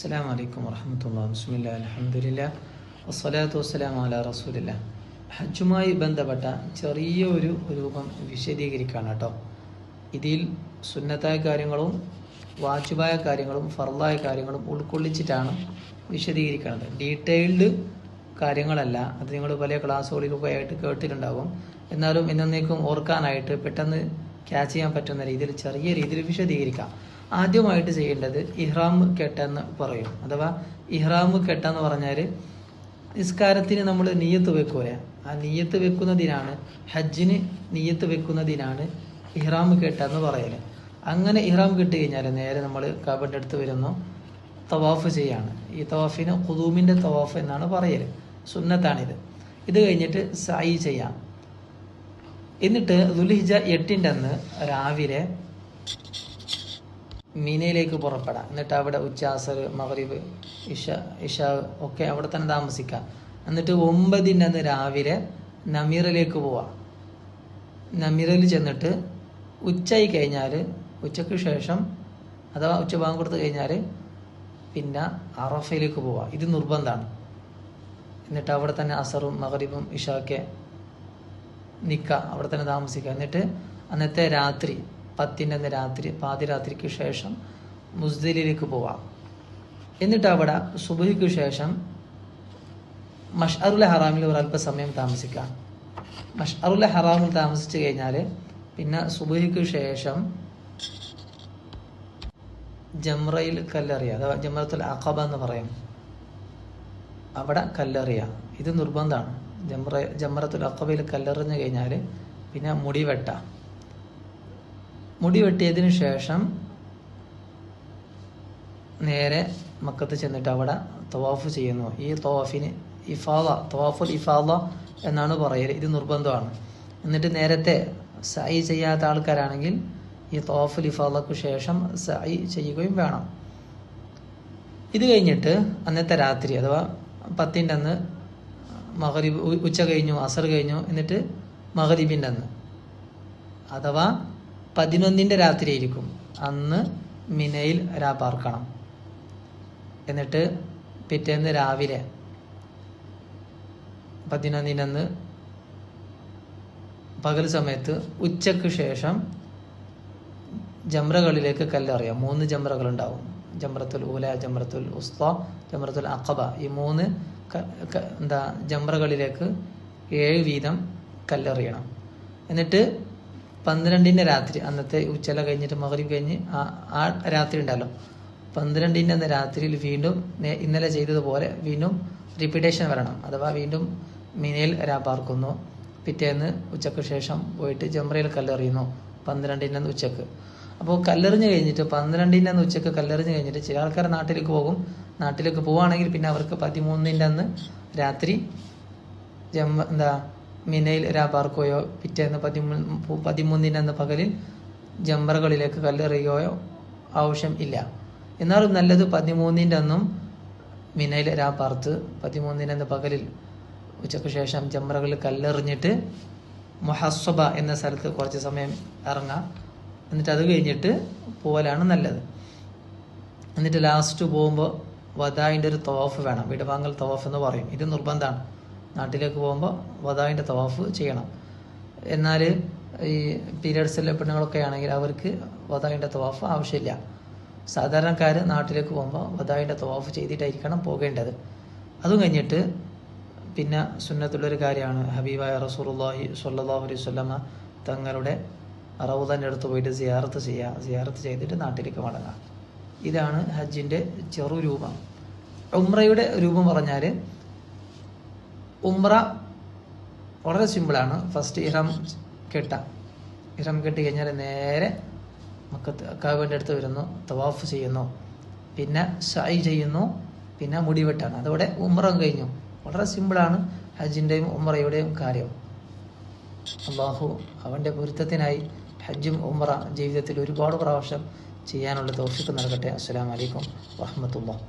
അസ്സലാമു അലൈക്കും വറഹ്മത്തുള്ളാഹി ബിസ്മില്ലാഹി അൽഹംദുലില്ലാഹ് വസ്സലാത്തു വസ്സലാമു അലാ റസൂലില്ലാഹ്. ഹജ്ജുമായി ബന്ധപ്പെട്ട ചെറിയൊരു രൂപം വിശദീകരിക്കുകയാണ് കേട്ടോ. ഇതിൽ സുന്നത്തായ കാര്യങ്ങളും വാജിബായ കാര്യങ്ങളും ഫർളായ കാര്യങ്ങളും ഉൾക്കൊള്ളിച്ചിട്ടാണ് വിശദീകരിക്കുന്നത്. ഡീറ്റെയിൽഡ് കാര്യങ്ങളല്ല. അത് നിങ്ങൾ പല ക്ലാസ്സുകളിലൊക്കെ ആയിട്ട് കേട്ടിട്ടുണ്ടാകും. എന്നാലും എന്നേക്കും ഓർക്കാനായിട്ട് പെട്ടെന്ന് ക്യാച്ച് ചെയ്യാൻ പറ്റുന്ന രീതിയിൽ ചെറിയ രീതിയിൽ വിശദീകരിക്കാം. ആദ്യമായിട്ട് ചെയ്യേണ്ടത് ഇഹ്റാം കെട്ടെന്ന് പറയും. അഥവാ ഇഹ്റാം കെട്ടെന്ന് പറഞ്ഞാൽ നിസ്കാരത്തിന് നമ്മൾ നിയ്യത്ത് വെക്കൂലേ, ആ നിയ്യത്ത് വെക്കുന്നതിനാണ്, ഹജ്ജിന് നിയ്യത്ത് വെക്കുന്നതിനാണ് ഇഹ്റാം കെട്ടെന്ന് പറയല്. അങ്ങനെ ഇഹ്റാം കെട്ട് കഴിഞ്ഞാൽ നേരെ നമ്മൾ കഅബയുടെ അടുത്ത് വരുന്നു, തവാഫ് ചെയ്യാണ്. ഈ തവാഫിന് ഖുദൂമിൻ്റെ തവാഫ് എന്നാണ് പറയല്. സുന്നത്താണിത്. ഇത് കഴിഞ്ഞിട്ട് സഅയ് ചെയ്യാം. എന്നിട്ട് ദുൽഹിജ്ജ 8 അന്ന് രാവിലെ മീനയിലേക്ക് പുറപ്പെടാം. എന്നിട്ട് അവിടെ ഉച്ച, അസർ, മഗ്രിബ്, ഇഷ ഒക്കെ അവിടെ തന്നെ താമസിക്കാം. എന്നിട്ട് 9 അന്ന് രാവിലെ നമീറിലേക്ക് പോവാം. നമീറിൽ ചെന്നിട്ട് ഉച്ചയായി കഴിഞ്ഞാൽ, ഉച്ചയ്ക്ക് ശേഷം അഥവാ ഉച്ച ബാങ്ക് കൊടുത്ത് കഴിഞ്ഞാൽ പിന്നെ അറഫയിലേക്ക് പോവാം. ഇത് നിർബന്ധമാണ്. എന്നിട്ട് അവിടെ തന്നെ അസറും മഗ്രിബും ഇഷയൊക്കെ അവിടെ തന്നെ താമസിക്കുക. എന്നിട്ട് അന്നത്തെ രാത്രി 10 അന്ന് രാത്രി, പാതിരാത്രിക്ക് ശേഷം മുസ്ദലിലേക്ക് പോവാം. എന്നിട്ട് അവിടെ സുബഹിക്ക് ശേഷം മഷ്അറുൽ ഹറാമിൽ ഒരല്പസമയം താമസിക്കാം. മഷ്അറുൽ ഹറാമിൽ താമസിച്ചു കഴിഞ്ഞാൽ പിന്നെ സുബഹിക്ക് ശേഷം ജംറയിൽ കല്ലെറിയുക, അഥവാ ജംറത്തുൽ അഖബ എന്ന് പറയും, അവിടെ കല്ലെറിയുക. ഇത് നിർബന്ധമാണ്. ജംറത്തുൽ അഖബയിൽ കല്ലെറിഞ്ഞു കഴിഞ്ഞാൽ പിന്നെ മുടി വെട്ടാം. മുടി വെട്ടിയതിന് ശേഷം നേരെ മക്കത്ത് ചെന്നിട്ട് അവിടെ തവാഫ് ചെയ്യുന്നു. ഈ തവാഫിന് തവാഫുൽ ഇഫാദ എന്നാണ് പറയൽ. ഇത് നിർബന്ധമാണ്. എന്നിട്ട് നേരത്തെ സഅയ് ചെയ്യാത്ത ആൾക്കാരാണെങ്കിൽ ഈ തവാഫുൽ ഇഫാദക്ക് ശേഷം സഅയ് ചെയ്യുകയും വേണം. ഇത് കഴിഞ്ഞിട്ട് അന്നത്തെ രാത്രി അഥവാ 10 അന്ന് മഗ്രിബ്, ഉച്ച കഴിഞ്ഞു, അസർ കഴിഞ്ഞു. എന്നിട്ട് മഗ്രിബിൻ്റെ അന്ന് അഥവാ 11 രാത്രി ആയിരിക്കും അന്ന് മിനയിൽ പാർക്കണം. എന്നിട്ട് പിറ്റേന്ന് രാവിലെ 11 അന്ന് പകൽ സമയത്ത് ഉച്ചക്ക് ശേഷം ജംറകളിലേക്ക് കല്ലെറിയാം. 3 ജംറകളുണ്ടാവും. ജംറത്തുൽ ഊല, ജംറത്തുൽ ഉസ്ത, ജംറത്തുൽ അഖബ. ഈ 3 ജംറകളിലേക്ക് 7 വീതം കല്ലെറിയണം. എന്നിട്ട് 12 രാത്രി, അന്നത്തെ ഉച്ചല കഴിഞ്ഞിട്ട് മഗ്രിബ് കഴിഞ്ഞ് ആ രാത്രി ഉണ്ടല്ലോ, 12 അന്ന് രാത്രിയിൽ വീണ്ടും ഇന്നലെ ചെയ്തതുപോലെ വീണ്ടും റിപ്പീറ്റേഷൻ വരണം. അഥവാ വീണ്ടും മിനയിൽ പാർക്കുന്നു. പിറ്റേന്ന് ഉച്ചക്ക് ശേഷം പോയിട്ട് ജംറയിൽ കല്ലെറിയുന്നു 12 അന്ന് ഉച്ചക്ക്. അപ്പോൾ കല്ലെറിഞ്ഞ് കഴിഞ്ഞിട്ട് 12 അന്ന് ഉച്ചക്ക് കല്ലെറിഞ്ഞ് കഴിഞ്ഞിട്ട് ചില ആൾക്കാർ നാട്ടിലേക്ക് പോകും. നാട്ടിലേക്ക് പോവുകയാണെങ്കിൽ പിന്നെ അവർക്ക് 13 അന്ന് രാത്രി മിനയിൽ പാർക്കുകയോ പിറ്റേന്ന് 13 അന്ന് പകലിൽ ജംറകളിലേക്ക് കല്ലെറിയുകയോ ആവശ്യം ഇല്ല. എന്നാലും നല്ലത് 13 അന്നും മിനയിൽ പാർത്ത് 13 അന്ന് പകലിൽ ഉച്ചക്ക് ശേഷം ജംറകളിൽ കല്ലെറിഞ്ഞിട്ട് മുഹസ്സബ എന്ന സ്ഥലത്ത് കുറച്ച് സമയം ഇറങ്ങാം. എന്നിട്ട് അത് കഴിഞ്ഞിട്ട് പോകലാണ് നല്ലത്. എന്നിട്ട് ലാസ്റ്റ് പോകുമ്പോൾ വദായിൻ്റെ ഒരു തവാഫ് വേണം. വിടവാങ്ങൽ തവാഫ് എന്ന് പറയും. ഇത് നിർബന്ധമാണ്. നാട്ടിലേക്ക് പോകുമ്പോൾ വദായിൻ്റെ തവാഫ് ചെയ്യണം. എന്നാൽ ഈ പീരിയഡ്സിലെ പെണ്ണുങ്ങളൊക്കെ ആണെങ്കിൽ അവർക്ക് വദായിൻ്റെ തവാഫ് ആവശ്യമില്ല. സാധാരണക്കാർ നാട്ടിലേക്ക് പോകുമ്പോൾ വദായിൻ്റെ തവാഫ് ചെയ്തിട്ടായിരിക്കണം പോകേണ്ടത്. അതും കഴിഞ്ഞിട്ട് പിന്നെ സുന്നത്തുള്ളൊരു കാര്യമാണ്, ഹബീബായ റസൂലുള്ളാഹി സ്വല്ലല്ലാഹു അലൈഹി വസല്ലമ തങ്ങളുടെ റൗദൻ്റെ അടുത്ത് പോയിട്ട് സിയാറത്ത് ചെയ്യുക. സിയാറത്ത് ചെയ്തിട്ട് നാട്ടിലേക്ക് മടങ്ങുക. ഇതാണ് ഹജ്ജിൻ്റെ ചെറു രൂപം. ഉംറയുടെ രൂപം പറഞ്ഞാൽ, ഉംറ വളരെ സിമ്പിളാണ്. ഫസ്റ്റ് ഇഹ്റാം കെട്ടി കഴിഞ്ഞാൽ നേരെ മക്കത്ത് കഅബയുടെ അടുത്ത് വരുന്നു, തവാഫ് ചെയ്യുന്നു, പിന്നെ സഅയ് ചെയ്യുന്നു, പിന്നെ മുടിവെട്ടാണ്. അതോടെ ഉംറ കഴിഞ്ഞു. വളരെ സിമ്പിളാണ് ഹജ്ജിൻ്റെയും ഉംറയുടെയും കാര്യം. അള്ളാഹു അവൻ്റെ പൊരുത്തത്തിനായി ഹജ്ജും ഉംറ ജീവിതത്തിൽ ഒരുപാട് പ്രാവശ്യം ചെയ്യാനുള്ള തൗഫീഖ് നൽകട്ടെ. അസ്സലാമു അലൈക്കും വറഹ്മത്തുള്ളാഹി.